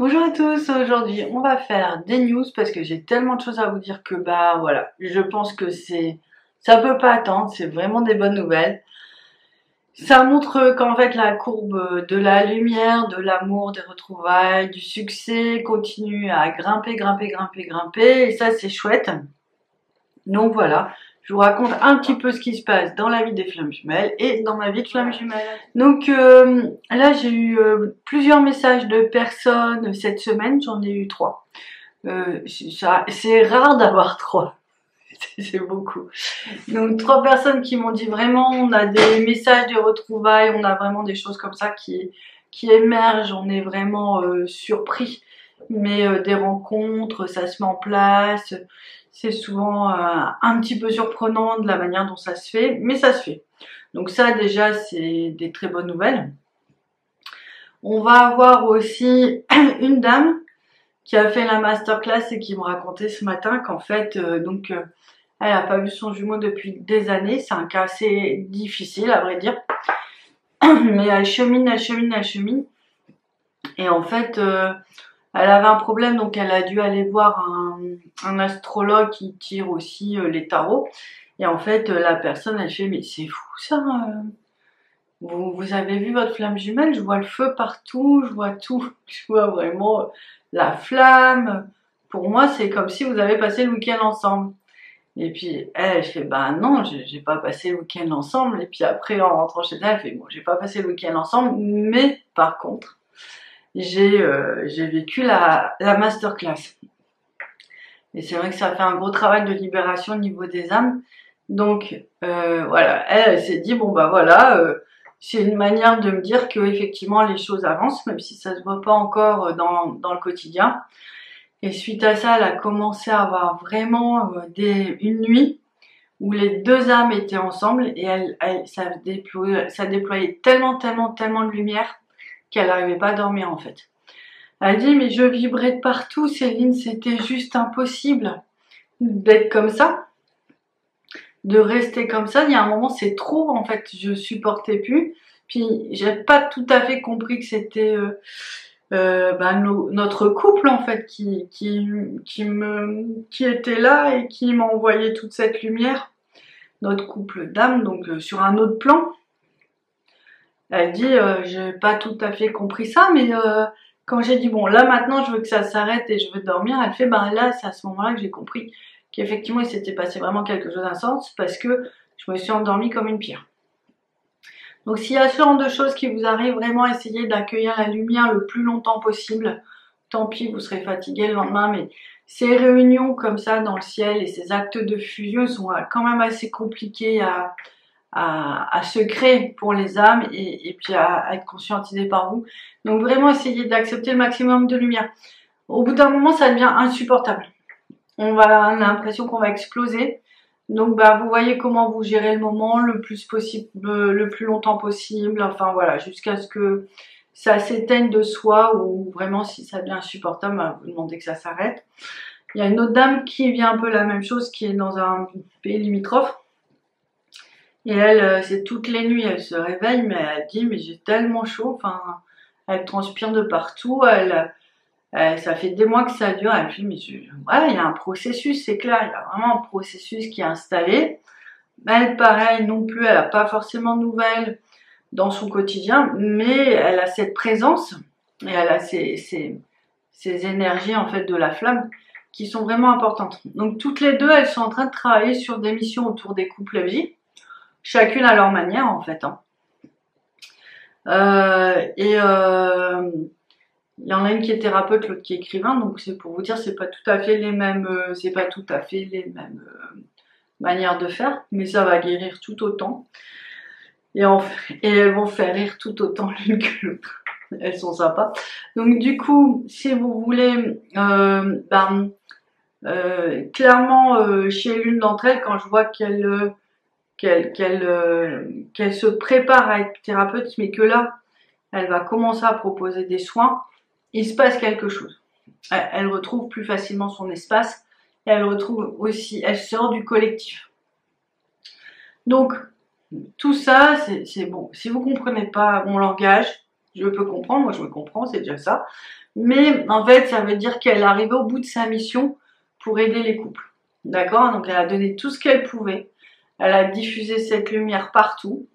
Bonjour à tous, aujourd'hui on va faire des news parce que j'ai tellement de choses à vous dire que voilà, je pense que ça peut pas attendre, c'est vraiment des bonnes nouvelles. Ça montre qu'en fait la courbe de la lumière, de l'amour, des retrouvailles, du succès continue à grimper, grimper, grimper, grimper et ça c'est chouette. Donc voilà, je vous raconte un petit peu ce qui se passe dans la vie des flammes jumelles et dans ma vie de flamme jumelle. Donc là j'ai eu plusieurs messages de personnes cette semaine, j'en ai eu 3. C'est rare d'avoir 3, c'est beaucoup. Donc 3 personnes qui m'ont dit vraiment, on a des messages de retrouvailles, on a vraiment des choses comme ça qui émergent, on est vraiment surpris. Mais des rencontres, ça se met en place, c'est souvent un petit peu surprenant de la manière dont ça se fait, mais ça se fait. Donc ça déjà c'est des très bonnes nouvelles. On va avoir aussi une dame qui a fait la masterclass et qui me racontait ce matin qu'en fait, elle n'a pas vu son jumeau depuis des années. C'est un cas assez difficile à vrai dire. Mais elle chemine, elle chemine, elle chemine. Et en fait, elle avait un problème, donc elle a dû aller voir un astrologue qui tire aussi les tarots. Et en fait, la personne, elle fait, mais c'est fou ça. Vous avez vu votre flamme jumelle? Je vois le feu partout, je vois tout. Je vois vraiment la flamme. Pour moi, c'est comme si vous avez passé le week-end ensemble. Et puis elle fait, bah non, j'ai pas passé le week-end ensemble. Et puis après, en rentrant chez elle, elle fait, bon, j'ai pas passé le week-end ensemble, mais par contre, j'ai vécu la masterclass. Et c'est vrai que ça fait un gros travail de libération au niveau des âmes. Donc voilà, elle s'est dit, bon bah voilà, c'est une manière de me dire que effectivement les choses avancent, même si ça se voit pas encore dans le quotidien. Et suite à ça, elle a commencé à avoir vraiment une nuit où les deux âmes étaient ensemble et ça déployait tellement, tellement, tellement de lumière qu'elle n'arrivait pas à dormir en fait. Elle dit, mais je vibrais de partout, Céline, c'était juste impossible d'être comme ça, de rester comme ça. Il y a un moment, c'est trop en fait, je supportais plus. Puis j'ai pas tout à fait compris que c'était notre couple en fait qui était là et qui m'a envoyé toute cette lumière, notre couple d'âmes, donc sur un autre plan. Elle dit j'ai pas tout à fait compris ça, mais quand j'ai dit bon là maintenant je veux que ça s'arrête et je veux dormir, elle fait ben là c'est à ce moment-là que j'ai compris qu'effectivement il s'était passé vraiment quelque chose d'intense parce que je me suis endormie comme une pierre. Donc s'il y a ce genre de choses qui vous arrivent, vraiment essayez d'accueillir la lumière le plus longtemps possible. Tant pis, vous serez fatigué le lendemain, mais ces réunions comme ça dans le ciel et ces actes de fusion sont quand même assez compliqués à se créer pour les âmes et puis à être conscientisés par vous. Donc vraiment essayez d'accepter le maximum de lumière. Au bout d'un moment, ça devient insupportable. On a l'impression qu'on va exploser. Donc vous voyez comment vous gérez le moment le plus possible, le plus longtemps possible, enfin voilà, jusqu'à ce que ça s'éteigne de soi ou vraiment si ça devient insupportable, vous demandez que ça s'arrête. Il y a une autre dame qui vit un peu la même chose, qui est dans un pays limitrophe. Et elle, c'est toutes les nuits, elle se réveille, mais elle dit mais j'ai tellement chaud, enfin elle transpire de partout, ça fait des mois que ça dure, elle me dit, mais voilà, il y a un processus, c'est clair, il y a vraiment un processus qui est installé. Elle, pareil, non plus, elle n'a pas forcément de nouvelles dans son quotidien, mais elle a cette présence et elle a ces énergies en fait de la flamme qui sont vraiment importantes. Donc toutes les deux, elles sont en train de travailler sur des missions autour des couples vie, chacune à leur manière en fait. Il y en a une qui est thérapeute, l'autre qui est écrivain, donc c'est pour vous dire, c'est pas tout à fait les mêmes, manières de faire, mais ça va guérir tout autant. Et elles vont faire rire tout autant l'une que l'autre. Elles sont sympas. Donc du coup, si vous voulez, clairement, chez l'une d'entre elles, quand je vois qu'elle se prépare à être thérapeute, mais que là, elle va commencer à proposer des soins, il se passe quelque chose. Elle retrouve plus facilement son espace et elle retrouve aussi, elle sort du collectif. Donc, tout ça, c'est bon. Si vous comprenez pas mon langage, je peux comprendre, moi je me comprends, c'est déjà ça. Mais en fait, ça veut dire qu'elle arrivait au bout de sa mission pour aider les couples. D'accord? Donc elle a donné tout ce qu'elle pouvait. Elle a diffusé cette lumière partout.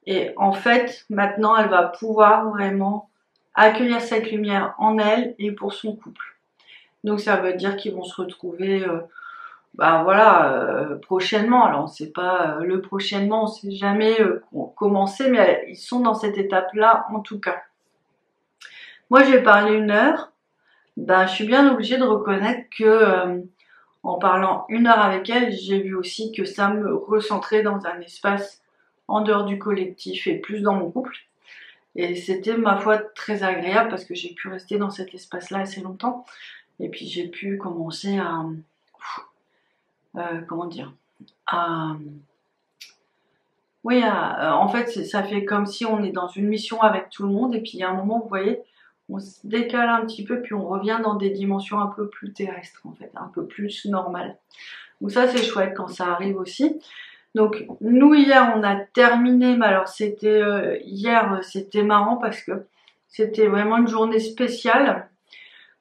Et en fait, maintenant, elle va pouvoir vraiment accueillir cette lumière en elle et pour son couple. Donc ça veut dire qu'ils vont se retrouver, bah voilà, prochainement. Alors on sait pas le prochainement, on sait jamais comment c'est, mais ils sont dans cette étape-là en tout cas. Moi, j'ai parlé 1 heure. Ben, je suis bien obligée de reconnaître que en parlant 1 heure avec elle, j'ai vu aussi que ça me recentrait dans un espace en dehors du collectif et plus dans mon couple. Et c'était, ma foi, très agréable parce que j'ai pu rester dans cet espace-là assez longtemps. Et puis j'ai pu commencer à, comment dire, à, oui, en fait, ça fait comme si on est dans une mission avec tout le monde. Et puis il y a un moment, vous voyez, on se décale un petit peu, puis on revient dans des dimensions un peu plus terrestres, en fait, un peu plus normales. Donc ça, c'est chouette quand ça arrive aussi. Donc nous, hier, on a terminé, mais alors c'était hier, c'était marrant parce que c'était vraiment une journée spéciale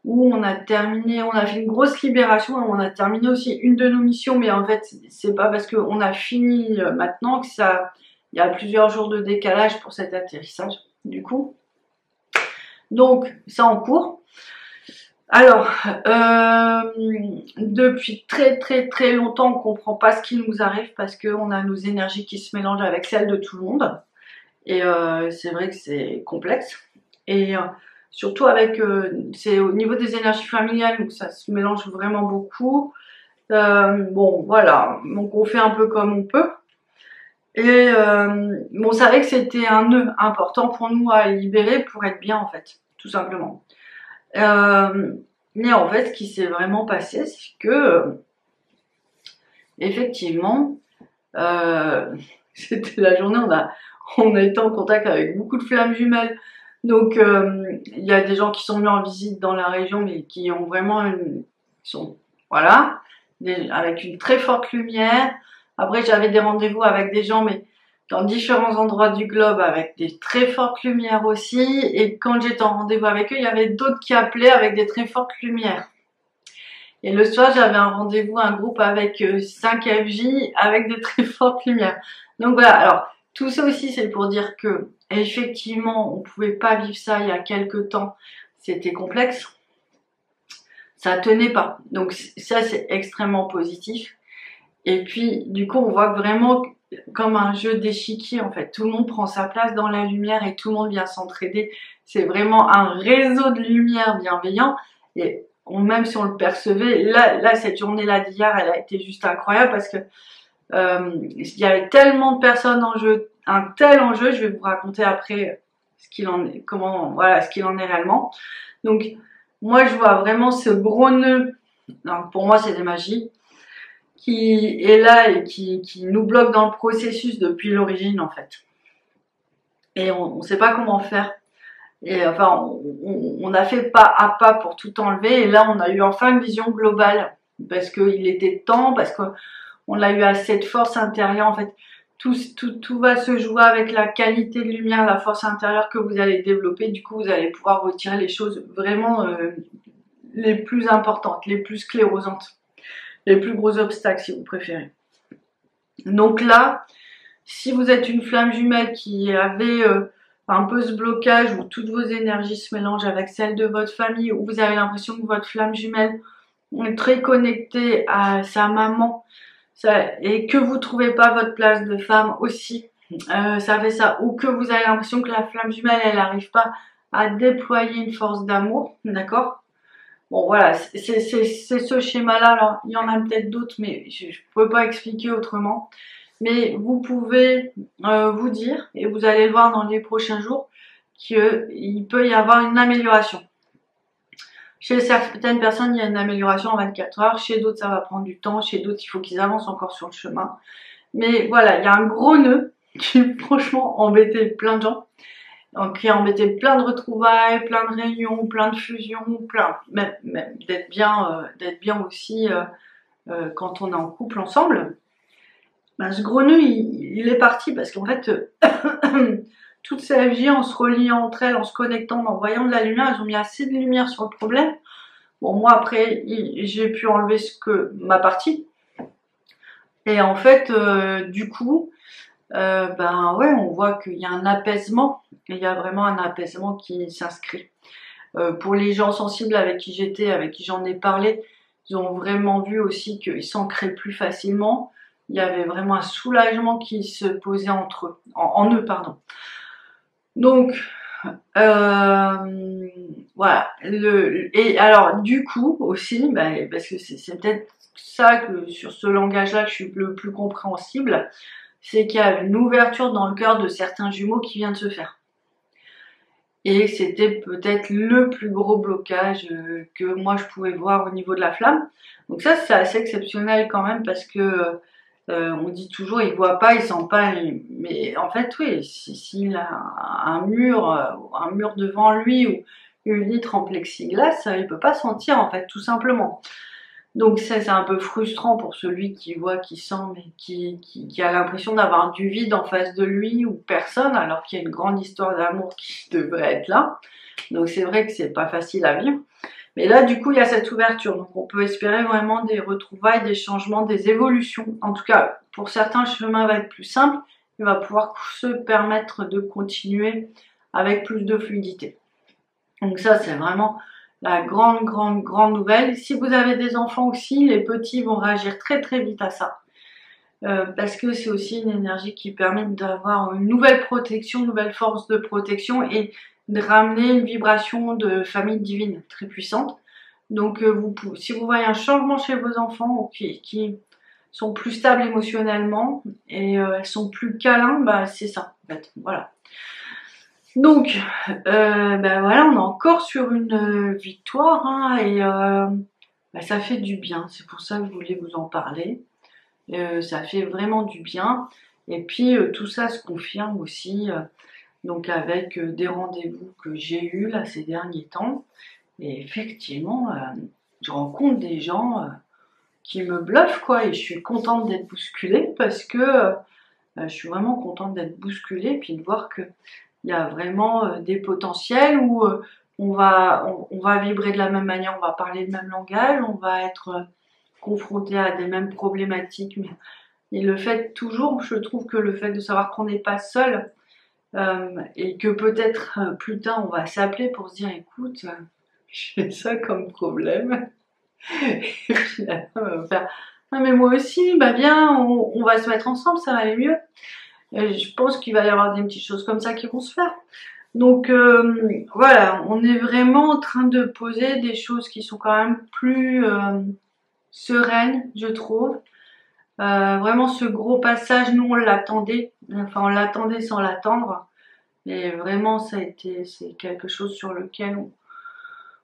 où on a terminé, on a fait une grosse libération, on a terminé aussi une de nos missions, mais en fait, c'est pas parce qu'on a fini maintenant que ça, il y a plusieurs jours de décalage pour cet atterrissage, du coup. Donc, ça en cours. Alors, depuis très longtemps, on comprend pas ce qui nous arrive parce qu'on a nos énergies qui se mélangent avec celles de tout le monde. Et c'est vrai que c'est complexe. Et surtout avec, c'est au niveau des énergies familiales où ça se mélange vraiment beaucoup. Bon, voilà, donc on fait un peu comme on peut. Et bon, on savait que c'était un nœud important pour nous à libérer pour être bien en fait, tout simplement. Mais en fait, ce qui s'est vraiment passé, c'est que effectivement, c'était la journée, on a été en contact avec beaucoup de flammes jumelles. Donc, il y a des gens qui sont venus en visite dans la région, mais qui ont vraiment voilà, avec une très forte lumière. Après, j'avais des rendez-vous avec des gens, mais dans différents endroits du globe, avec des très fortes lumières aussi. Et quand j'étais en rendez-vous avec eux, il y avait d'autres qui appelaient avec des très fortes lumières. Et le soir, j'avais un rendez-vous, un groupe avec 5 FJ avec des très fortes lumières. Donc voilà, alors tout ça aussi, c'est pour dire que effectivement, on pouvait pas vivre ça il y a quelques temps. C'était complexe. Ça tenait pas. Donc ça, c'est extrêmement positif. Et puis, du coup, on voit vraiment comme un jeu d'échiquier, en fait. Tout le monde prend sa place dans la lumière et tout le monde vient s'entraider. C'est vraiment un réseau de lumière bienveillant. Et même si on le percevait, là cette journée-là d'hier, elle a été juste incroyable parce que il y avait tellement de personnes en jeu, un tel enjeu. Je vais vous raconter après ce qu'il en est, voilà, ce qu'il en est réellement. Donc, moi, je vois vraiment ce gros nœud. Donc, pour moi, c'est des magies qui est là et qui nous bloque dans le processus depuis l'origine, en fait. Et on ne sait pas comment faire. Et enfin, on a fait pas à pas pour tout enlever. Et là, on a eu enfin une vision globale parce qu'il était temps, parce qu'on a eu assez de force intérieure. En fait, tout va se jouer avec la qualité de lumière, la force intérieure que vous allez développer. Du coup, vous allez pouvoir retirer les choses vraiment les plus importantes, les plus sclérosantes, les plus gros obstacles, si vous préférez. Donc là, si vous êtes une flamme jumelle qui avait un peu ce blocage où toutes vos énergies se mélangent avec celles de votre famille, où vous avez l'impression que votre flamme jumelle est très connectée à sa maman, et que vous trouvez pas votre place de femme aussi, ça fait ça, ou que vous avez l'impression que la flamme jumelle, elle n'arrive pas à déployer une force d'amour, d'accord? Bon voilà, c'est ce schéma-là, alors il y en a peut-être d'autres, mais je ne peux pas expliquer autrement. Mais vous pouvez vous dire, et vous allez le voir dans les prochains jours, qu'il peut y avoir une amélioration. Chez certaines personnes, il y a une amélioration en 24 heures. Chez d'autres, ça va prendre du temps. Chez d'autres, il faut qu'ils avancent encore sur le chemin. Mais voilà, il y a un gros nœud qui, franchement, embêtait plein de gens. Donc, qui a embêté plein de retrouvailles, plein de réunions, plein de fusions, même d'être bien aussi quand on est en couple ensemble. Ben, ce gros nœud, il est parti parce qu'en fait, toutes ces FJ, en se reliant entre elles, en se connectant, en voyant de la lumière, elles ont mis assez de lumière sur le problème. Bon, moi après, j'ai pu enlever ma partie. Et en fait, du coup, ben ouais, on voit qu'il y a un apaisement. Il y a vraiment un apaisement qui s'inscrit. Pour les gens sensibles avec qui j'étais, avec qui j'en ai parlé, ils ont vraiment vu aussi qu'ils s'ancraient plus facilement. Il y avait vraiment un soulagement qui se posait entre eux, en eux, pardon. Donc, voilà. Et alors, du coup, aussi, parce que c'est peut-être ça que sur ce langage-là que je suis le plus compréhensible, c'est qu'il y a une ouverture dans le cœur de certains jumeaux qui vient de se faire. Et c'était peut-être le plus gros blocage que moi je pouvais voir au niveau de la flamme. Donc ça, c'est assez exceptionnel quand même parce que on dit toujours il voit pas, il sent pas. Mais en fait, oui, s'il a un mur devant lui ou une vitre en plexiglas, il peut pas sentir en fait, tout simplement. Donc ça, c'est un peu frustrant pour celui qui voit, qui sent, mais qui a l'impression d'avoir du vide en face de lui ou personne, alors qu'il y a une grande histoire d'amour qui devrait être là. Donc c'est vrai que c'est pas facile à vivre. Mais là, du coup, il y a cette ouverture. Donc on peut espérer vraiment des retrouvailles, des changements, des évolutions. En tout cas, pour certains, le chemin va être plus simple. Il va pouvoir se permettre de continuer avec plus de fluidité. Donc ça, c'est vraiment la grande nouvelle. Si vous avez des enfants aussi, les petits vont réagir très vite à ça. Parce que c'est aussi une énergie qui permet d'avoir une nouvelle protection, une nouvelle force de protection et de ramener une vibration de famille divine très puissante. Donc si vous voyez un changement chez vos enfants qui sont plus stables émotionnellement et elles sont plus câlins, bah c'est ça en fait, voilà. Donc, voilà, on est encore sur une victoire hein, et ça fait du bien. C'est pour ça que je voulais vous en parler. Ça fait vraiment du bien. Et puis tout ça se confirme aussi donc avec des rendez-vous que j'ai eus là ces derniers temps. Et effectivement, je rencontre des gens qui me bluffent quoi. Et je suis contente d'être bousculée parce que je suis vraiment contente d'être bousculée puis de voir que il y a vraiment des potentiels où on va vibrer de la même manière, on va parler le même langage, on va être confronté à des mêmes problématiques. Et le fait toujours, je trouve que le fait de savoir qu'on n'est pas seul et que peut-être plus tard on va s'appeler pour se dire écoute, j'ai ça comme problème. Et puis là, on va faire ah mais moi aussi, bah bien, on va se mettre ensemble, ça va aller mieux. Je pense qu'il va y avoir des petites choses comme ça qui vont se faire. Donc voilà, on est vraiment en train de poser des choses qui sont quand même plus sereines, je trouve. Vraiment ce gros passage, nous on l'attendait, enfin on l'attendait sans l'attendre, mais vraiment c'est quelque chose sur lequel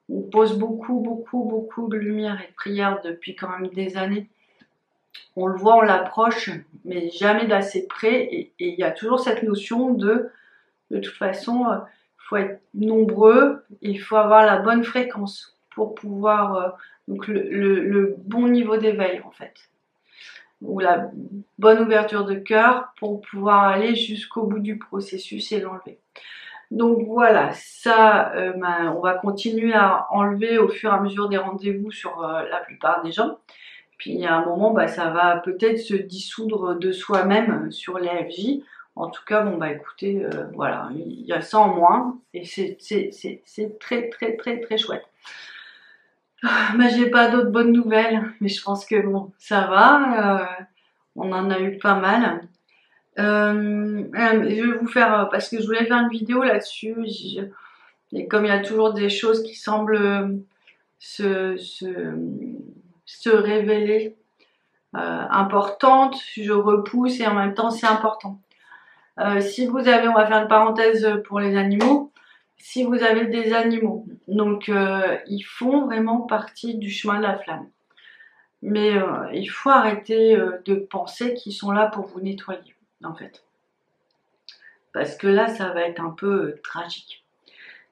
on pose beaucoup de lumière et de prière depuis quand même des années. On le voit, on l'approche, mais jamais d'assez près, et il y a toujours cette notion de toute façon, il faut être nombreux, il faut avoir la bonne fréquence pour pouvoir, donc le bon niveau d'éveil en fait, ou la bonne ouverture de cœur pour pouvoir aller jusqu'au bout du processus et l'enlever. Donc voilà, ça, on va continuer à enlever au fur et à mesure des rendez-vous sur la plupart des gens. Puis il y a un moment, ça va peut-être se dissoudre de soi-même sur les FJ. En tout cas, bon écoutez, voilà, il y a ça en moins et c'est très chouette. J'ai pas d'autres bonnes nouvelles, mais je pense que bon, ça va. On en a eu pas mal. Je vais vous faire, parce que je voulais faire une vidéo là-dessus, et comme il y a toujours des choses qui semblent se révéler importantes, je repousse et en même temps c'est important. Si vous avez, on va faire une parenthèse pour les animaux, si vous avez des animaux, donc ils font vraiment partie du chemin de la flamme. Mais il faut arrêter de penser qu'ils sont là pour vous nettoyer, en fait. Parce que là, ça va être un peu tragique.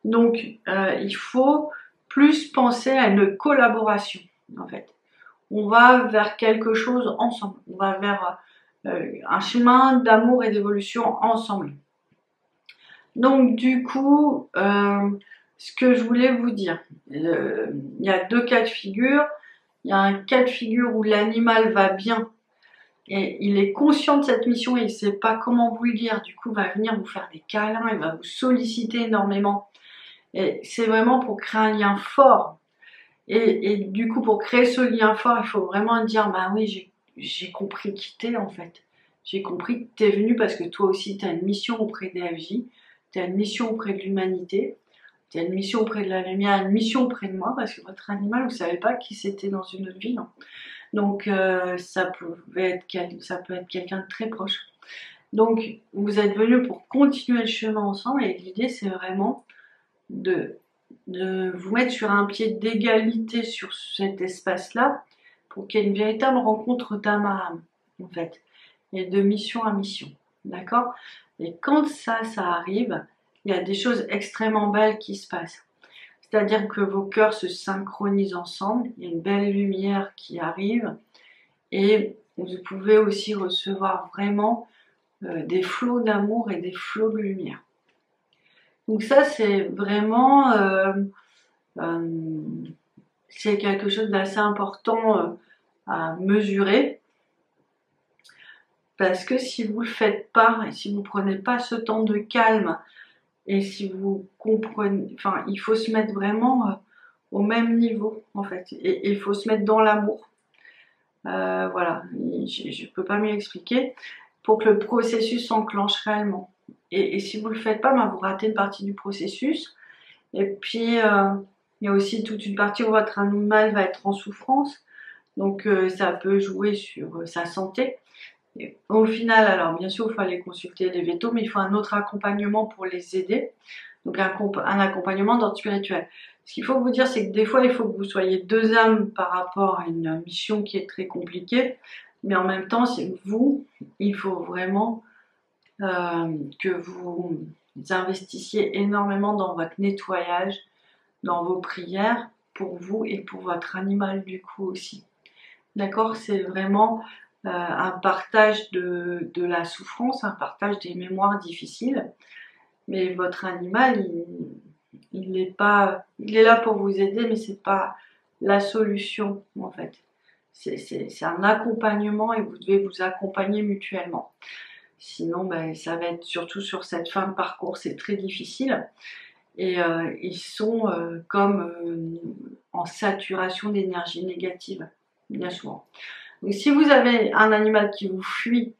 Donc, il faut plus penser à une collaboration, en fait. On va vers quelque chose ensemble. On va vers un chemin d'amour et d'évolution ensemble. Donc du coup, ce que je voulais vous dire, il y a deux cas de figure. Il y a un cas de figure où l'animal va bien et il est conscient de cette mission et il ne sait pas comment vous le dire. Du coup, il va venir vous faire des câlins, il va vous solliciter énormément. Et c'est vraiment pour créer un lien fort. Et du coup, pour créer ce lien fort, il faut vraiment dire, bah oui, j'ai compris qui t'es en fait. J'ai compris que t'es venu parce que toi aussi, tu as une mission auprès des FJ, tu as une mission auprès de l'humanité, tu as une mission auprès de la lumière, une mission auprès de moi, parce que votre animal, vous ne savez pas qui c'était dans une autre vie. Non. Donc, ça peut être quelqu'un de très proche. Donc, vous êtes venus pour continuer le chemin ensemble et l'idée, c'est vraiment de vous mettre sur un pied d'égalité sur cet espace-là pour qu'il y ait une véritable rencontre d'âme à âme, en fait, et de mission à mission, d'accord? Et quand ça arrive, il y a des choses extrêmement belles qui se passent. C'est-à-dire que vos cœurs se synchronisent ensemble, il y a une belle lumière qui arrive, et vous pouvez aussi recevoir vraiment des flots d'amour et des flots de lumière. Donc ça, c'est vraiment c'est quelque chose d'assez important à mesurer, parce que si vous le faites pas, et si vous prenez pas ce temps de calme, et si vous comprenez, enfin, il faut se mettre vraiment au même niveau en fait, et il faut se mettre dans l'amour. Voilà, je peux pas mieux expliquer pour que le processus s'enclenche réellement. Et si vous le faites pas, ben vous ratez une partie du processus. Et puis il y a aussi toute une partie où votre animal va être en souffrance, donc ça peut jouer sur sa santé. Et au final, alors bien sûr, il faut aller consulter les vétos, mais il faut un autre accompagnement pour les aider, donc un accompagnement d'ordre spirituel. Ce qu'il faut vous dire, c'est que des fois, il faut que vous soyez deux âmes par rapport à une mission qui est très compliquée, mais en même temps, c'est vous, il faut vraiment que vous investissiez énormément dans votre nettoyage, dans vos prières, pour vous et pour votre animal du coup aussi. D'accord? C'est vraiment un partage de la souffrance, un partage des mémoires difficiles. Mais votre animal, il est là pour vous aider, mais c'est pas la solution en fait. C'est un accompagnement et vous devez vous accompagner mutuellement. Sinon, ben, ça va être surtout sur cette fin de parcours, c'est très difficile. Et ils sont comme en saturation d'énergie négative, bien souvent. Donc si vous avez un animal qui vous fuit,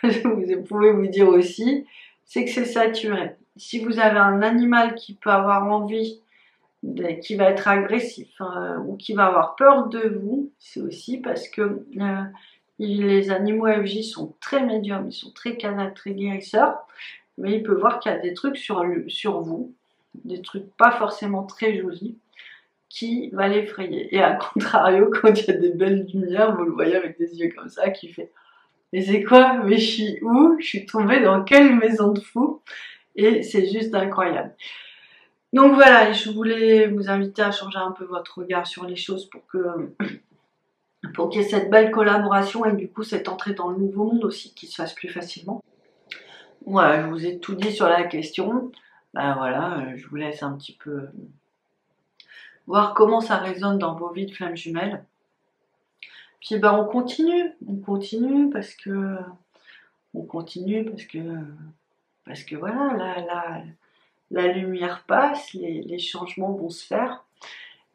vous pouvez vous dire aussi, c'est que c'est saturé. Si vous avez un animal qui peut avoir envie, qui va être agressif ou qui va avoir peur de vous, c'est aussi parce que les animaux FJ sont très médiums, ils sont très canals, très guérisseurs, mais il peut voir qu'il y a des trucs sur vous, des trucs pas forcément très jolis, qui va l'effrayer. Et à contrario, quand il y a des belles lumières, vous le voyez avec des yeux comme ça, qui fait « Mais c'est quoi? Mais je suis où? Je suis tombée dans quelle maison de fou ?» Et c'est juste incroyable. Donc voilà, je voulais vous inviter à changer un peu votre regard sur les choses pour qu'il y ait cette belle collaboration et du coup cette entrée dans le nouveau monde aussi qui se fasse plus facilement. Voilà, je vous ai tout dit sur la question. Ben voilà, je vous laisse un petit peu voir comment ça résonne dans vos vies de flammes jumelles. Puis ben on continue parce que voilà, la lumière passe, les changements vont se faire.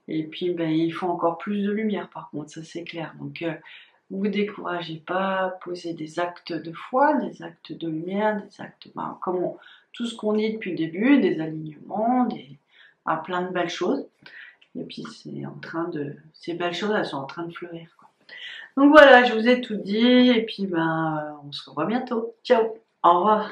Et puis ben il faut encore plus de lumière par contre, ça c'est clair. Donc vous découragez pas, posez des actes de foi, des actes de lumière, des actes, ben, tout ce qu'on dit depuis le début, des alignements, plein de belles choses. Et puis ces belles choses, elles sont en train de fleurir, quoi. Donc voilà, je vous ai tout dit, et puis ben on se revoit bientôt. Ciao, au revoir.